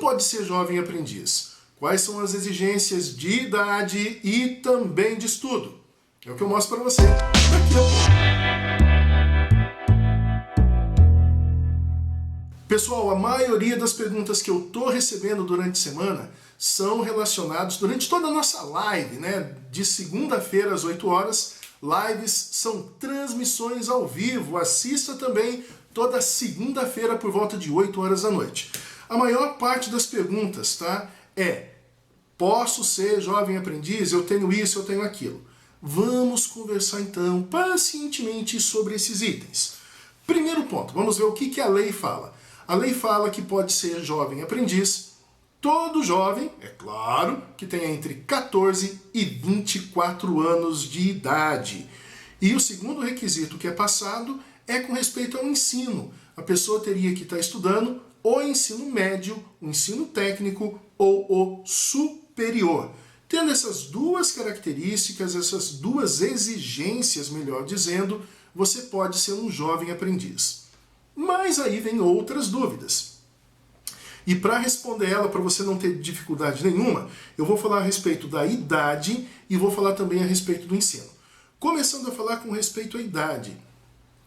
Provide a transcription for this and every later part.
pode ser jovem aprendiz? Quais são as exigências de idade e também de estudo? É o que eu mostro para você daqui a pouco. Pessoal, a maioria das perguntas que eu estou recebendo durante a semana são relacionadas, durante toda a nossa live, né? De segunda-feira às 8 horas, lives são transmissões ao vivo. Assista também toda segunda-feira por volta de 8 horas da noite. A maior parte das perguntas, tá? Posso ser jovem aprendiz? Eu tenho isso, eu tenho aquilo. Vamos conversar então pacientemente sobre esses itens. Primeiro ponto, vamos ver o que a lei fala. A lei fala que pode ser jovem aprendiz todo jovem, é claro, que tenha entre 14 e 24 anos de idade. E o segundo requisito que é passado é com respeito ao ensino. A pessoa teria que estar estudando o ensino médio, o ensino técnico ou o superior. Tendo essas duas características, essas duas exigências, melhor dizendo, você pode ser um jovem aprendiz. Mas aí vem outras dúvidas. E para responder ela, para você não ter dificuldade nenhuma, eu vou falar a respeito da idade e vou falar também a respeito do ensino. Começando a falar com respeito à idade.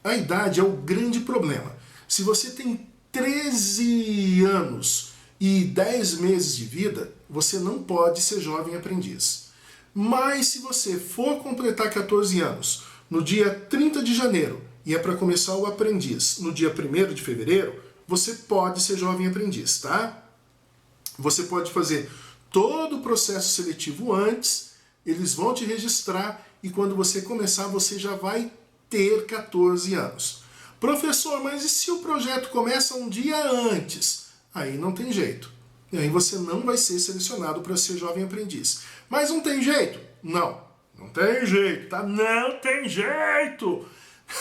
A idade é o grande problema. Se você tem 13 anos e 10 meses de vida, você não pode ser jovem aprendiz. Mas se você for completar 14 anos no dia 30 de janeiro e é para começar o aprendiz no dia 1º de fevereiro, você pode ser jovem aprendiz, tá? Você pode fazer todo o processo seletivo antes, eles vão te registrar e quando você começar você já vai ter 14 anos. Professor, mas e se o projeto começa um dia antes? Aí não tem jeito. E aí você não vai ser selecionado para ser jovem aprendiz. Mas não tem jeito? Não tem jeito, tá? Não tem jeito!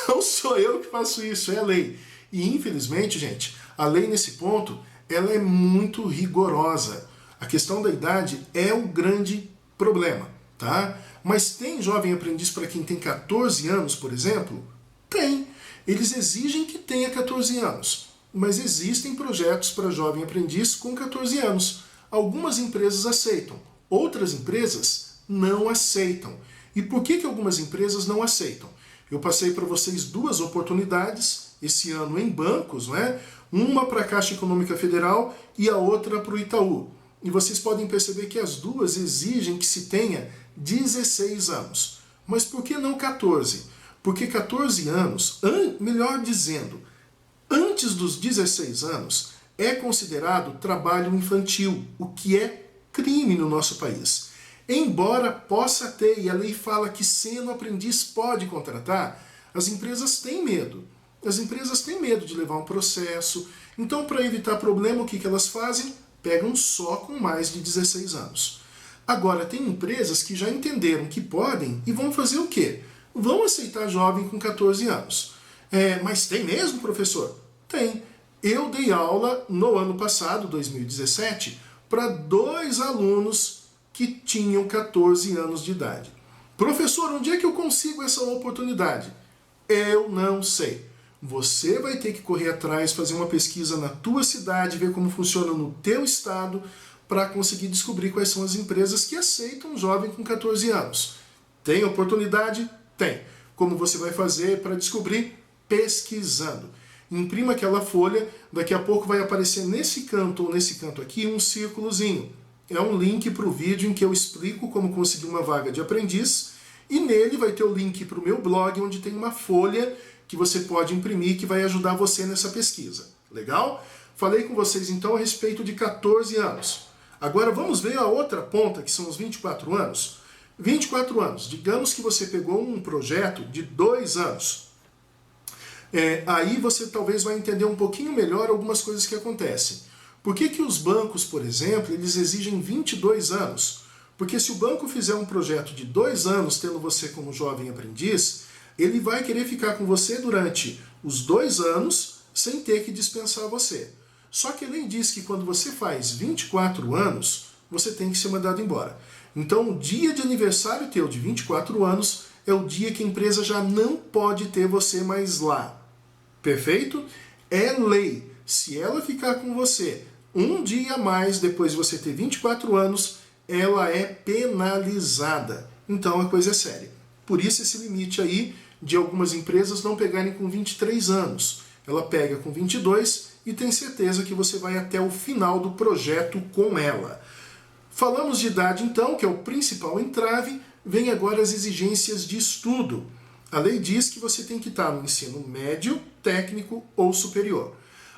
Não sou eu que faço isso, é a lei. E infelizmente, gente, a lei nesse ponto, ela é muito rigorosa. A questão da idade é o grande problema, tá? Mas tem jovem aprendiz para quem tem 14 anos, por exemplo? Tem. Eles exigem que tenha 14 anos. Mas existem projetos para jovem aprendiz com 14 anos. Algumas empresas aceitam, outras empresas não aceitam. E por que algumas empresas não aceitam? Eu passei para vocês duas oportunidades esse ano em bancos, né? Uma para a Caixa Econômica Federal e a outra para o Itaú. E vocês podem perceber que as duas exigem que se tenha 16 anos. Mas por que não 14? Porque 14 anos, melhor dizendo, antes dos 16 anos, é considerado trabalho infantil, o que é crime no nosso país. Embora possa ter, e a lei fala que sendo aprendiz pode contratar, as empresas têm medo. As empresas têm medo de levar um processo. Então, para evitar problema, o que elas fazem? Pegam só com mais de 16 anos. Agora, tem empresas que já entenderam que podem e vão fazer o quê? Vão aceitar jovem com 14 anos. Mas tem mesmo, professor? Tem. Eu dei aula no ano passado, 2017, para 2 alunos que tinham 14 anos de idade. Professor, onde é que eu consigo essa oportunidade? Eu não sei. Você vai ter que correr atrás, fazer uma pesquisa na tua cidade, ver como funciona no teu estado, para conseguir descobrir quais são as empresas que aceitam um jovem com 14 anos. Tem oportunidade? Tem. Como você vai fazer para descobrir? Pesquisando. Imprima aquela folha, daqui a pouco vai aparecer nesse canto ou nesse canto aqui um círculozinho. É um link para o vídeo em que eu explico como conseguir uma vaga de aprendiz e nele vai ter o link para o meu blog, onde tem uma folha que você pode imprimir que vai ajudar você nessa pesquisa. Legal? Falei com vocês então a respeito de 14 anos. Agora vamos ver a outra ponta, que são os 24 anos. 24 anos, digamos que você pegou um projeto de 2 anos. Aí você talvez vai entender um pouquinho melhor algumas coisas que acontecem. Por que os bancos, por exemplo, eles exigem 22 anos? Porque se o banco fizer um projeto de 2 anos, tendo você como jovem aprendiz, ele vai querer ficar com você durante os 2 anos, sem ter que dispensar você. Só que a lei diz que quando você faz 24 anos, você tem que ser mandado embora. Então o dia de aniversário teu de 24 anos é o dia que a empresa já não pode ter você mais lá. Perfeito? É lei. Se ela ficar com você um dia a mais depois de você ter 24 anos, ela é penalizada. Então a coisa é séria. Por isso esse limite aí de algumas empresas não pegarem com 23 anos. Ela pega com 22 e tem certeza que você vai até o final do projeto com ela. Falamos de idade então, que é o principal entrave, vem agora as exigências de estudo. A lei diz que você tem que estar no ensino médio, técnico ou superior.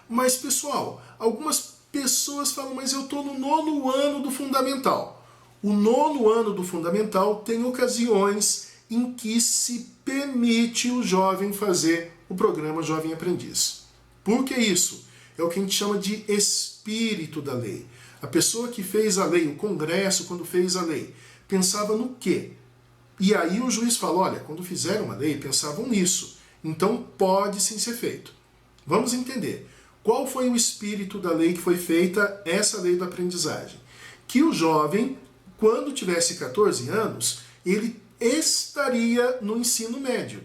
Mas pessoal, algumas pessoas falam, mas eu estou no 9º ano do fundamental. O 9º ano do fundamental tem ocasiões em que se permite o jovem fazer o programa Jovem Aprendiz. Por que isso? É o que a gente chama de espírito da lei. A pessoa que fez a lei, o Congresso, quando fez a lei, pensava no quê? E aí o juiz fala, olha, quando fizeram a lei, pensavam nisso. Então pode sim ser feito. Vamos entender. Qual foi o espírito da lei que foi feita, essa lei da aprendizagem? Que o jovem, quando tivesse 14 anos, ele estaria no ensino médio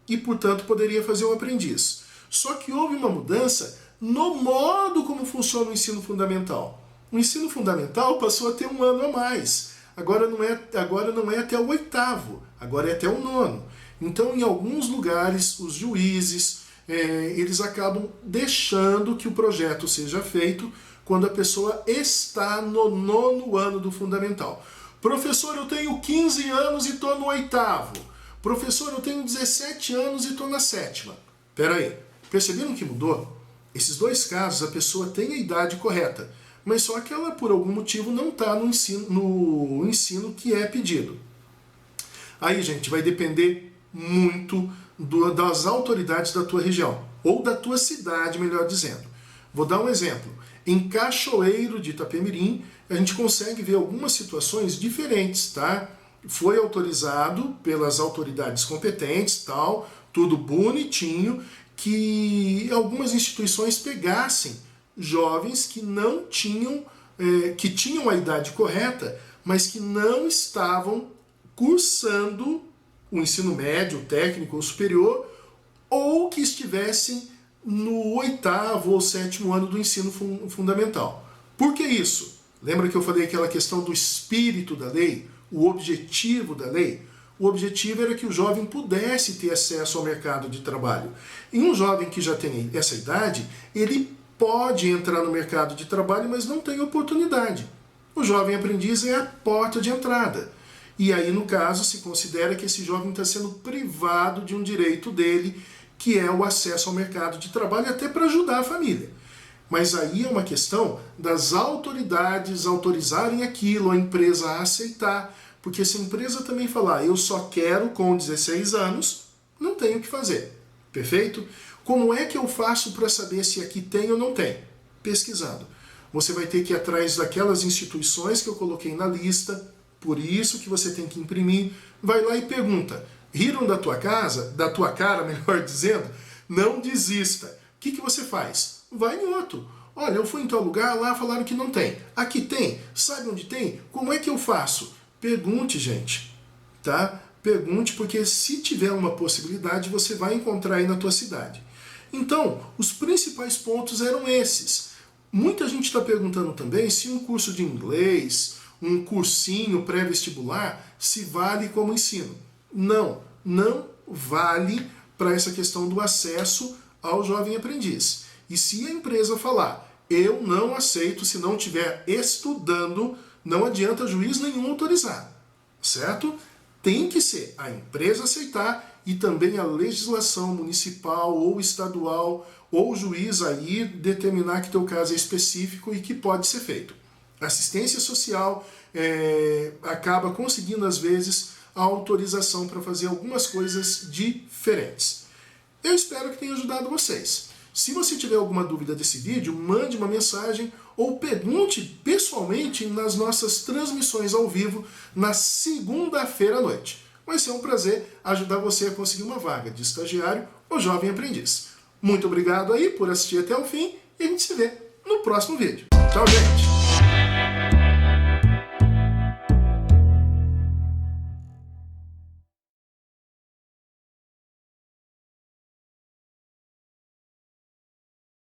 e, portanto, poderia fazer o aprendiz. Só que houve uma mudança no modo como funciona o ensino fundamental. O ensino fundamental passou a ter um ano a mais. Agora não é até o 8º, agora é até o 9º. Então, em alguns lugares, os juízes, eles acabam deixando que o projeto seja feito quando a pessoa está no 9º ano do fundamental. Professor, eu tenho 15 anos e estou no 8º. Professor, eu tenho 17 anos e estou na 7ª. Espera aí, perceberam que mudou? Esses dois casos, a pessoa tem a idade correta, mas só que ela, por algum motivo, não está no ensino que é pedido. Aí, gente, vai depender muito das autoridades da tua região, ou da tua cidade, melhor dizendo. Vou dar um exemplo. Em Cachoeiro de Itapemirim, a gente consegue ver algumas situações diferentes, tá? Foi autorizado pelas autoridades competentes, tal, tudo bonitinho, que algumas instituições pegassem jovens que não tinham, que tinham a idade correta, mas que não estavam cursando o ensino médio, técnico ou superior, ou que estivessem no 8º ou 7º ano do ensino fundamental. Por que isso? Lembra que eu falei aquela questão do espírito da lei, o objetivo da lei? O objetivo era que o jovem pudesse ter acesso ao mercado de trabalho. E um jovem que já tem essa idade, ele pode entrar no mercado de trabalho, mas não tem oportunidade. O jovem aprendiz é a porta de entrada. E aí, no caso, se considera que esse jovem está sendo privado de um direito dele, que é o acesso ao mercado de trabalho, até para ajudar a família. Mas aí é uma questão das autoridades autorizarem aquilo, a empresa a aceitar, porque se a empresa também falar, eu só quero com 16 anos, não tenho o que fazer. Perfeito? Como é que eu faço para saber se aqui tem ou não tem? Pesquisando. Você vai ter que ir atrás daquelas instituições que eu coloquei na lista, por isso que você tem que imprimir, vai lá e pergunta, riram da tua casa, da tua cara, melhor dizendo, não desista. O que você faz? Vai em outro. Olha, eu fui em tal lugar, lá falaram que não tem. Aqui tem? Sabe onde tem? Como é que eu faço? Pergunte, gente, tá? Pergunte, porque se tiver uma possibilidade, você vai encontrar aí na tua cidade. Então, os principais pontos eram esses. Muita gente está perguntando também se um curso de inglês, um cursinho pré-vestibular, se vale como ensino. Não, não vale para essa questão do acesso ao jovem aprendiz. E se a empresa falar, eu não aceito se não estiver estudando, não adianta juiz nenhum autorizar, certo? Tem que ser a empresa aceitar e também a legislação municipal ou estadual ou o juiz aí determinar que teu caso é específico e que pode ser feito. A assistência social acaba conseguindo, às vezes, a autorização para fazer algumas coisas diferentes. Eu espero que tenha ajudado vocês. Se você tiver alguma dúvida desse vídeo, mande uma mensagem ou pergunte pessoalmente nas nossas transmissões ao vivo na segunda-feira à noite. Vai ser um prazer ajudar você a conseguir uma vaga de estagiário ou jovem aprendiz. Muito obrigado aí por assistir até o fim e a gente se vê no próximo vídeo. Tchau, gente!